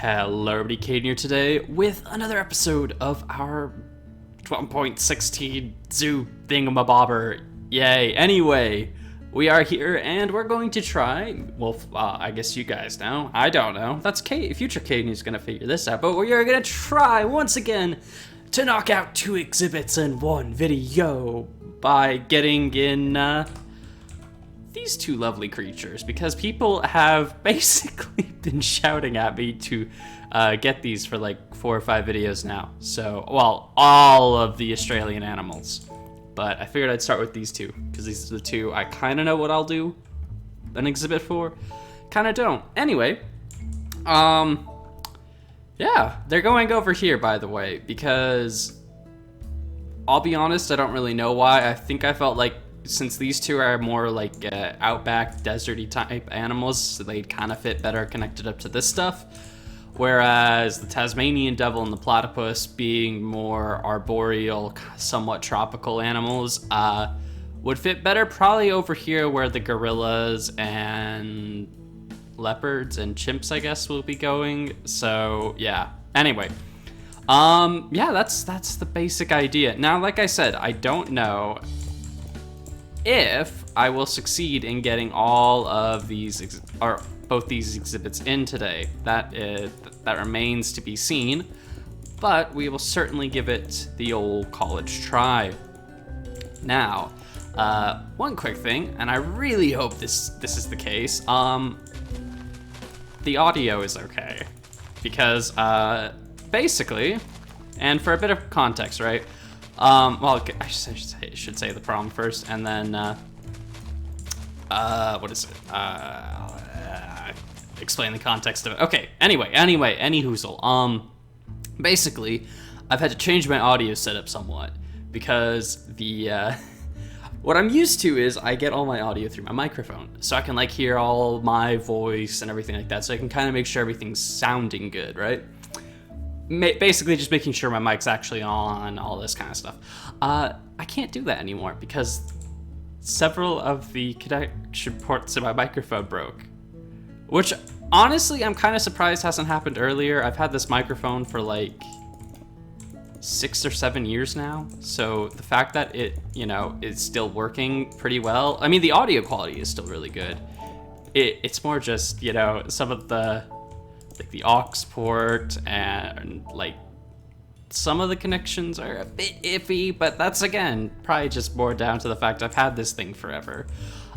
Hello everybody, Caden here today with another episode of our 12.16 zoo thingamabobber. Yay. Anyway, we are here and we're going to try, well, I guess you guys know. I don't know. That's future Caden who's going to figure this out. But we are going to try once again to knock out 2 exhibits in one video by getting in these 2 lovely creatures, because people have basically been shouting at me to get these for like 4 or 5 videos now. So, well, all of the Australian animals. But I figured I'd start with these 2, because these are the 2 I kind of know what I'll do an exhibit for. Kind of don't. Anyway, yeah, they're going over here, by the way, because I'll be honest, I don't really know why. I think I felt like since these 2 are more like outback, deserty type animals, so they'd kind of fit better connected up to this stuff. Whereas the Tasmanian devil and the platypus, being more arboreal, somewhat tropical animals, would fit better probably over here where the gorillas and leopards and chimps, I guess, will be going. So yeah. Anyway, yeah, that's the basic idea. Now, like I said, I don't know if I will succeed in getting all of these, or both these exhibits in today. That remains to be seen, but we will certainly give it the old college try. Now, one quick thing, and I really hope this is the case. The audio is okay, because basically, and for a bit of context, right? Well, I should say the problem first, and then, what is it? Explain the context of it. Okay, anyway, any hoozle. Basically, I've had to change my audio setup somewhat, because the, what I'm used to is I get all my audio through my microphone, so I can, like, hear all my voice and everything like that, so I can kind of make sure everything's sounding good, right? Basically just making sure my mic's actually on, all this kind of stuff. I can't do that anymore because several of the connection ports in my microphone broke. Which, honestly, I'm kind of surprised hasn't happened earlier. I've had this microphone for like 6 or 7 years now. So the fact that it, you know, is still working pretty well. I mean, the audio quality is still really good. It's more just, you know, some of the, like the aux port and like some of the connections are a bit iffy, but that's again probably just more down to the fact I've had this thing forever.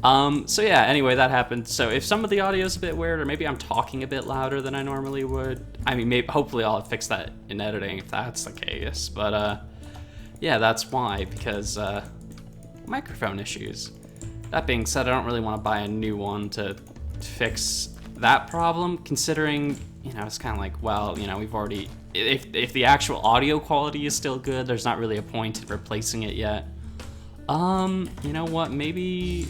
So yeah, anyway, that happened. So if some of the audio is a bit weird, or maybe I'm talking a bit louder than I normally would, I mean, maybe hopefully I'll fix that in editing if that's the case. But yeah, that's why, because microphone issues. That being said, I don't really want to buy a new one to fix that problem, considering, you know, it's kind of like, well, you know, we've already, if the actual audio quality is still good, there's not really a point in replacing it yet. You know what, maybe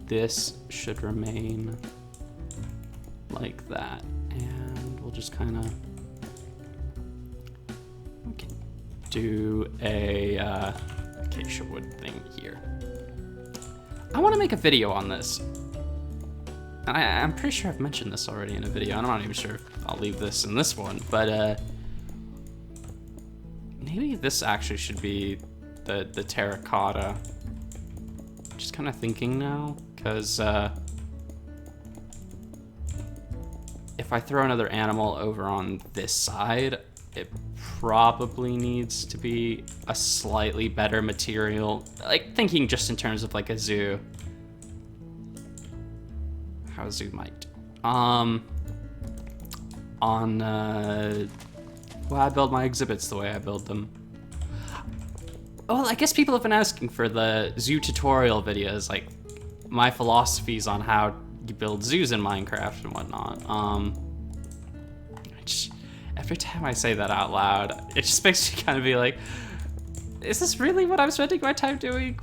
this should remain like that, and we'll just kind of, we can do a acacia wood thing here. I want to make a video on this. And I'm pretty sure I've mentioned this already in a video. I'm not even sure if I'll leave this in this one, but maybe this actually should be the terracotta. Just kind of thinking now, because if I throw another animal over on this side, it probably needs to be a slightly better material. Like, thinking just in terms of like a zoo. How a zoo might. Well, I build my exhibits the way I build them. Well, I guess people have been asking for the zoo tutorial videos, like my philosophies on how you build zoos in Minecraft and whatnot. Every time I say that out loud, it just makes me kind of be like, is this really what I'm spending my time doing?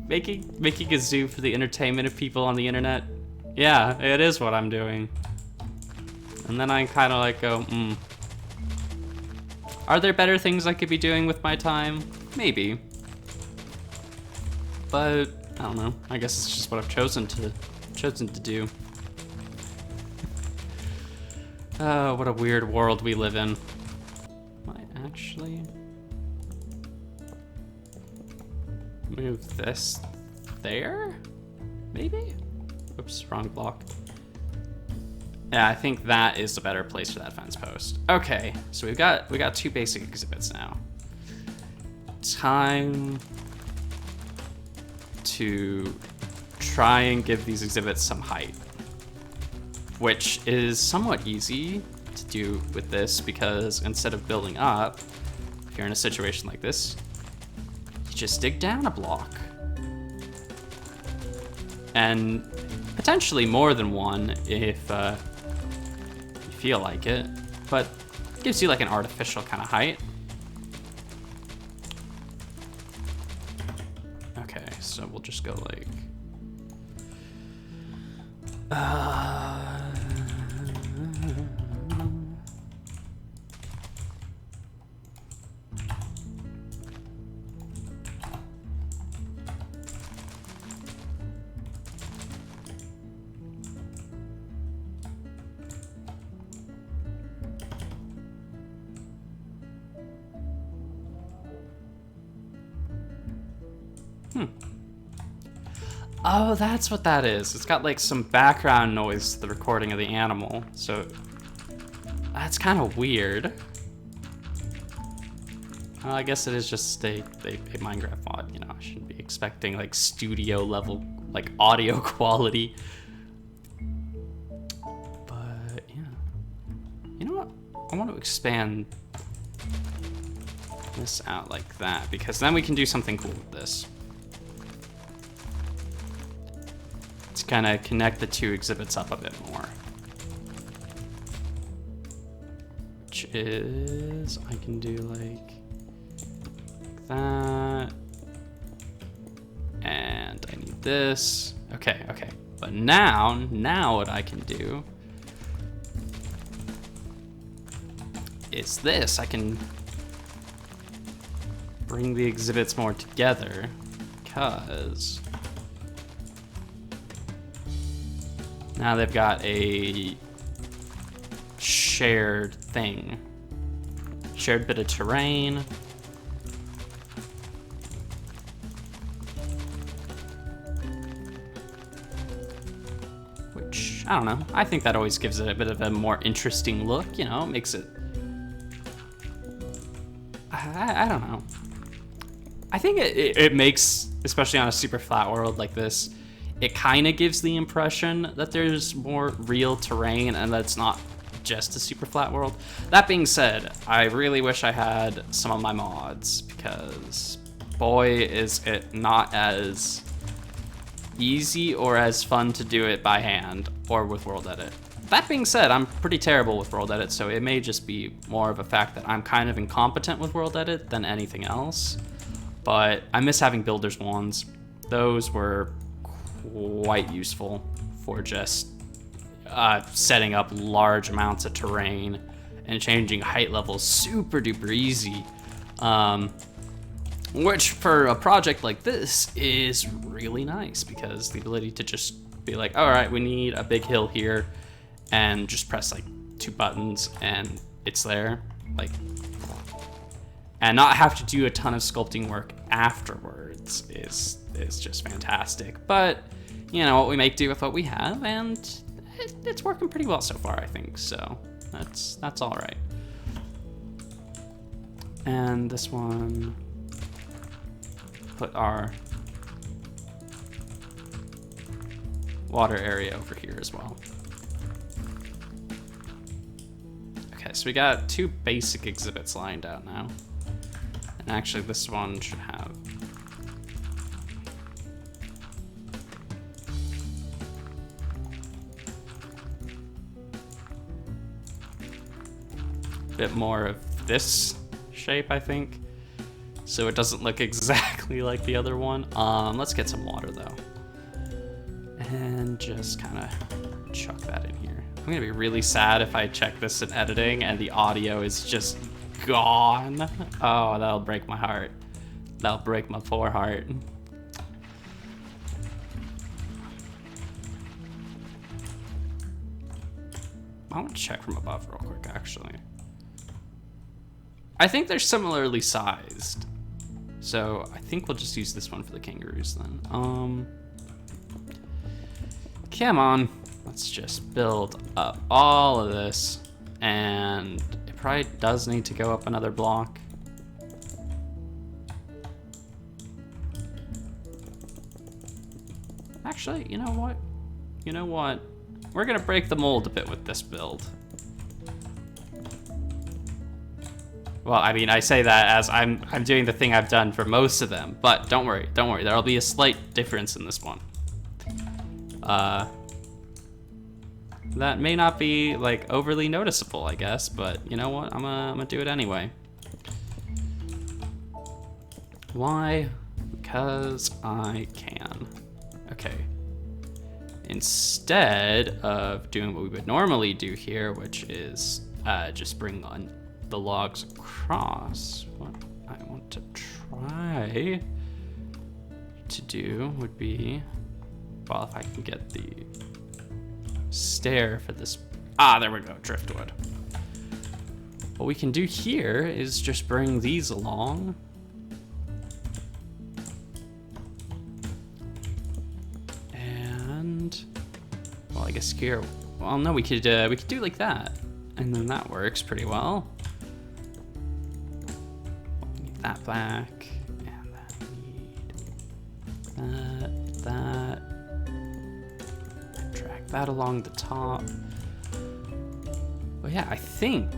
Making a zoo for the entertainment of people on the internet? Yeah, it is what I'm doing. And then I kind of like go, Are there better things I could be doing with my time? Maybe. But I don't know. I guess it's just what I've chosen to do. Oh, what a weird world we live in. Might actually move this there? Maybe? Oops, wrong block. Yeah, I think that is the better place for that fence post. Okay, so we got 2 basic exhibits now. Time to try and give these exhibits some height, which is somewhat easy to do with this because instead of building up, if you're in a situation like this, you just dig down a block. And potentially more than one if you feel like it, but it gives you like an artificial kind of height. Okay, so we'll just go like Oh, that's what that is. It's got like some background noise to the recording of the animal, so that's kind of weird. Well, I guess it is just a Minecraft mod, you know. I shouldn't be expecting like studio level like audio quality. But yeah, you know what? I want to expand this out like that because then we can do something cool with this. To kind of connect the 2 exhibits up a bit more. Which is, I can do like that. And I need this. Okay, okay. But now what I can do is this. I can bring the exhibits more together because now they've got a shared thing. Shared bit of terrain. Which, I don't know. I think that always gives it a bit of a more interesting look, you know, makes it... I don't know. I think it makes, especially on a super flat world like this, it kind of gives the impression that there's more real terrain and that it's not just a super flat world. That being said, I really wish I had some of my mods because boy is it not as easy or as fun to do it by hand or with World Edit. That being said, I'm pretty terrible with World Edit, so it may just be more of a fact that I'm kind of incompetent with World Edit than anything else. But I miss having builder's wands. Those were quite useful for just setting up large amounts of terrain and changing height levels super duper easy, which for a project like this is really nice because the ability to just be like, all right, we need a big hill here, and just press like 2 buttons and it's there, like, and not have to do a ton of sculpting work afterwards is just fantastic. But you know what, we make do with what we have, and it's working pretty well so far, I think. So that's all right. And this one, put our water area over here as well. Okay, so we got 2 basic exhibits lined out now. And actually this one should have a bit more of this shape, I think, so it doesn't look exactly like the other one. Let's get some water though, and just kind of chuck that in here. I'm gonna be really sad if I check this in editing and the audio is just gone. Oh, that'll break my heart. That'll break my poor heart. I want to check from above real quick, actually. I think they're similarly sized. So I think we'll just use this one for the kangaroos then. Come on. Let's just build up all of this. And it probably does need to go up another block. Actually, you know what? You know what? We're gonna break the mold a bit with this build. Well, I mean, I say that as I'm doing the thing I've done for most of them, but don't worry, there'll be a slight difference in this one. That may not be like overly noticeable, I guess, but you know what? I'm gonna do it anyway. Why? Because I can. Okay. Instead of doing what we would normally do here, which is just bring on the logs across, what I want to try to do would be, well, if I can get the stair for this, there we go, driftwood. What we can do here is just bring these along. Well, I guess here, well, no, we could do like that, and then that works pretty well. Need that back, and then need that, and drag that along the top. Well, yeah, I think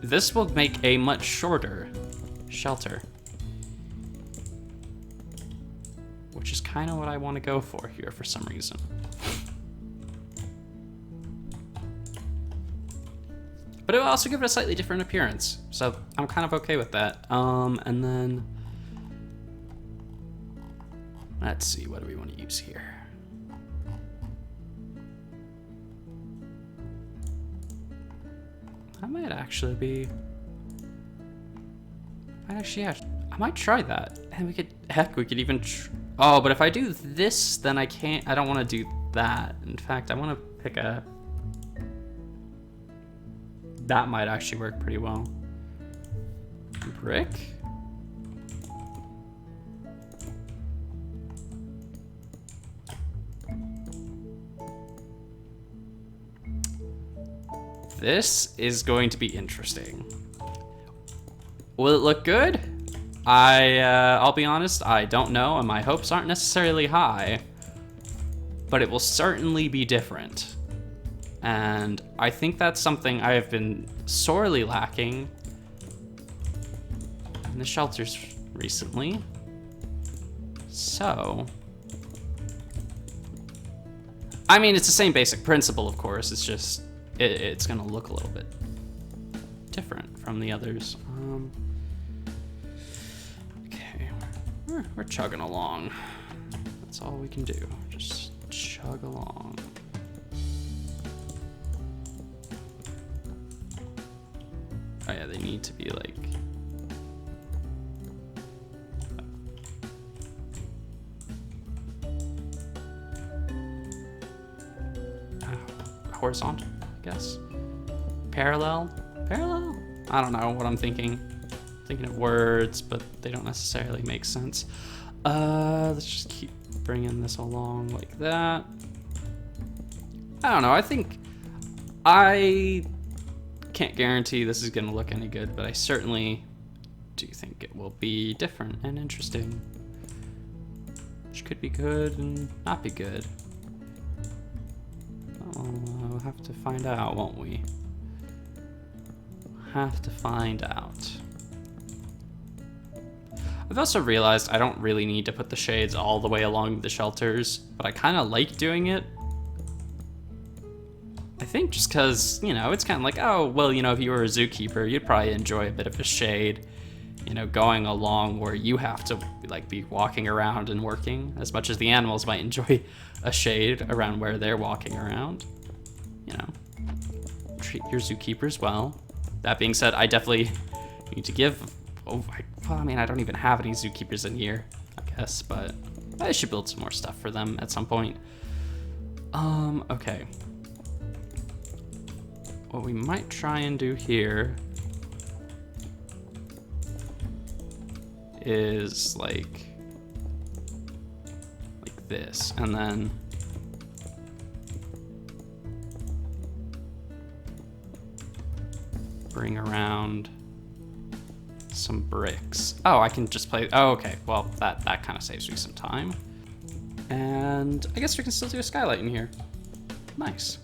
this will make a much shorter shelter, which is kind of what I want to go for here for some reason. But it will also give it a slightly different appearance, so I'm kind of okay with that. And then, let's see, what do we want to use here? That might actually be, yeah, I might try that. And we could even, oh, but if I do this, then I don't want to do that. In fact, I want to pick a, that might actually work pretty well. Brick? This is going to be interesting. Will it look good? I'll be honest, I don't know, and my hopes aren't necessarily high, but it will certainly be different. And I think that's something I have been sorely lacking in the shelters recently. So, I mean, it's the same basic principle, of course. It's just, it's gonna look a little bit different from the others. Okay, we're chugging along. That's all we can do, just chug along. Oh yeah, they need to be like, horizontal, I guess. Parallel? I don't know what I'm thinking. Thinking of words, but they don't necessarily make sense. Let's just keep bringing this along like that. I don't know, I think I can't guarantee this is gonna look any good, but I certainly do think it will be different and interesting, which could be good and not be good. We'll have to find out, won't we? Have to find out. I've also realized I don't really need to put the shades all the way along the shelters, but I kind of like doing it. I think just because, you know, it's kind of like, oh, well, you know, if you were a zookeeper, you'd probably enjoy a bit of a shade, you know, going along where you have to, like, be walking around and working, as much as the animals might enjoy a shade around where they're walking around. You know, treat your zookeepers well. That being said, I definitely need to give, well, I mean, I don't even have any zookeepers in here, I guess, but I should build some more stuff for them at some point. Okay. what we might try and do here is like this, and then bring around some bricks. Oh, I can just play. Oh, okay. Well, that kind of saves me some time. And I guess we can still do a skylight in here. Nice.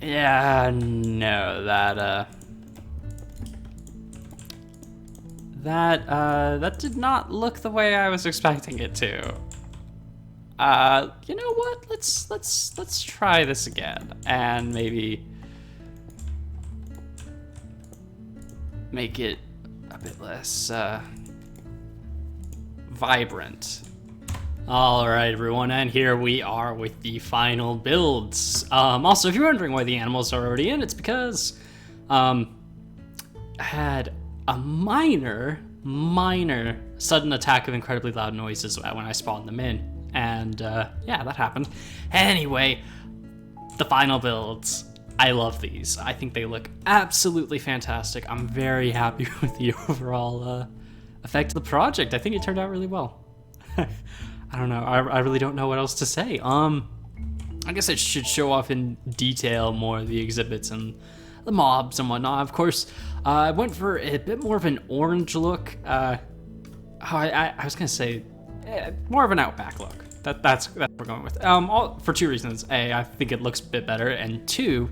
Yeah, no, that did not look the way I was expecting it to. You know what? Let's try this again and maybe make it a bit less vibrant. All right, everyone, and here we are with the final builds. Also, if you're wondering why the animals are already in, it's because I had a minor sudden attack of incredibly loud noises when I spawned them in, and yeah, that happened. Anyway, the final builds. I love these. I think they look absolutely fantastic. I'm very happy with the overall effect of the project. I think it turned out really well. I don't know. I really don't know what else to say. I guess I should show off in detail more of the exhibits and the mobs and whatnot. Of course, I went for a bit more of an orange look. I was gonna say more of an outback look. That's what we're going with. For two reasons. A, I think it looks a bit better, and two,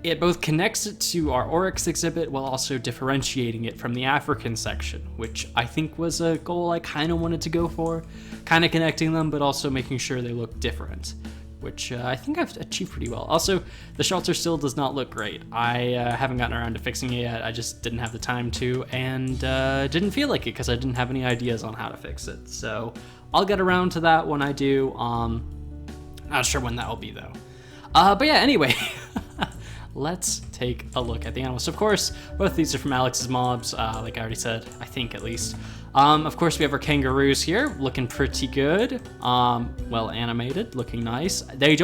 it both connects it to our Oryx exhibit while also differentiating it from the African section, which I think was a goal I kind of wanted to go for, kind of connecting them, but also making sure they look different, which I think I've achieved pretty well. Also, the shelter still does not look great. I haven't gotten around to fixing it yet. I just didn't have the time to, and didn't feel like it because I didn't have any ideas on how to fix it. So I'll get around to that when I do. Not sure when that will be though. But yeah, anyway. Let's take a look at the animals. So of course, both of these are from Alex's mobs, like I already said, I think at least. Of course, we have our kangaroos here, looking pretty good. Well animated, looking nice. I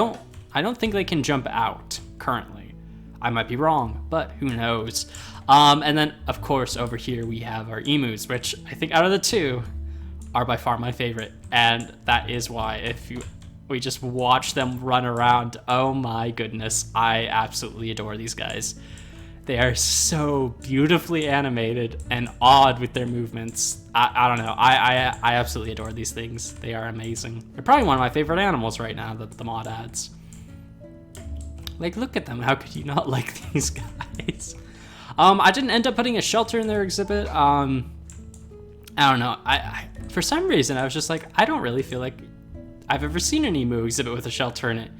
don't think they can jump out currently. I might be wrong, but who knows. And then, of course, over here we have our emus, which I think out of the two are by far my favorite. And that is why we just watch them run around. Oh my goodness, I absolutely adore these guys. They are so beautifully animated and odd with their movements. I don't know, I absolutely adore these things. They are amazing. They're probably one of my favorite animals right now that the mod adds. Like, look at them, how could you not like these guys? I didn't end up putting a shelter in their exhibit. I don't know, I for some reason I was just like, I don't really feel like I've ever seen an emu exhibit with a shelter in it.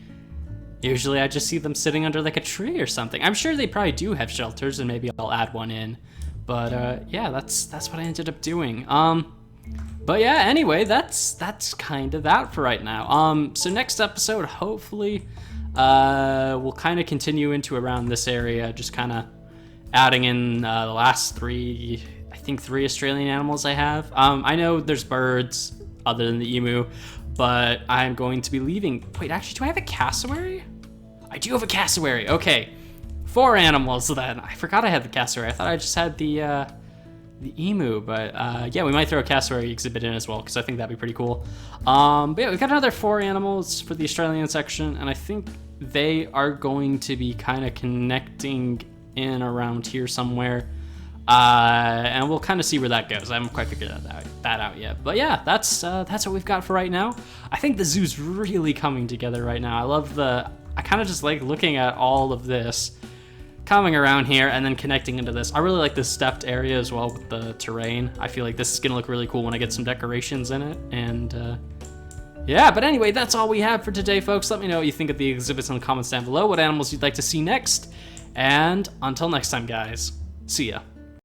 Usually I just see them sitting under like a tree or something. I'm sure they probably do have shelters and maybe I'll add one in. But yeah, that's what I ended up doing. But yeah, anyway, that's kind of that for right now. So next episode, hopefully, we'll kind of continue into around this area, just kind of adding in the last three Australian animals I have. I know there's birds other than the emu, but I'm going to be leaving. Wait, actually, do I have a cassowary? I do have a cassowary. Okay, 4 animals then. I forgot I had the cassowary. I thought I just had the emu, but yeah, we might throw a cassowary exhibit in as well because I think that'd be pretty cool. But yeah, we've got another 4 animals for the Australian section, and I think they are going to be kind of connecting in around here somewhere. And we'll kind of see where that goes. I haven't quite figured that out yet. But yeah, that's what we've got for right now. I think the zoo's really coming together right now. I kind of just like looking at all of this coming around here and then connecting into this. I really like this stepped area as well with the terrain. I feel like this is gonna look really cool when I get some decorations in it. And yeah, but anyway, that's all we have for today, folks. Let me know what you think of the exhibits in the comments down below, what animals you'd like to see next. And until next time, guys, see ya.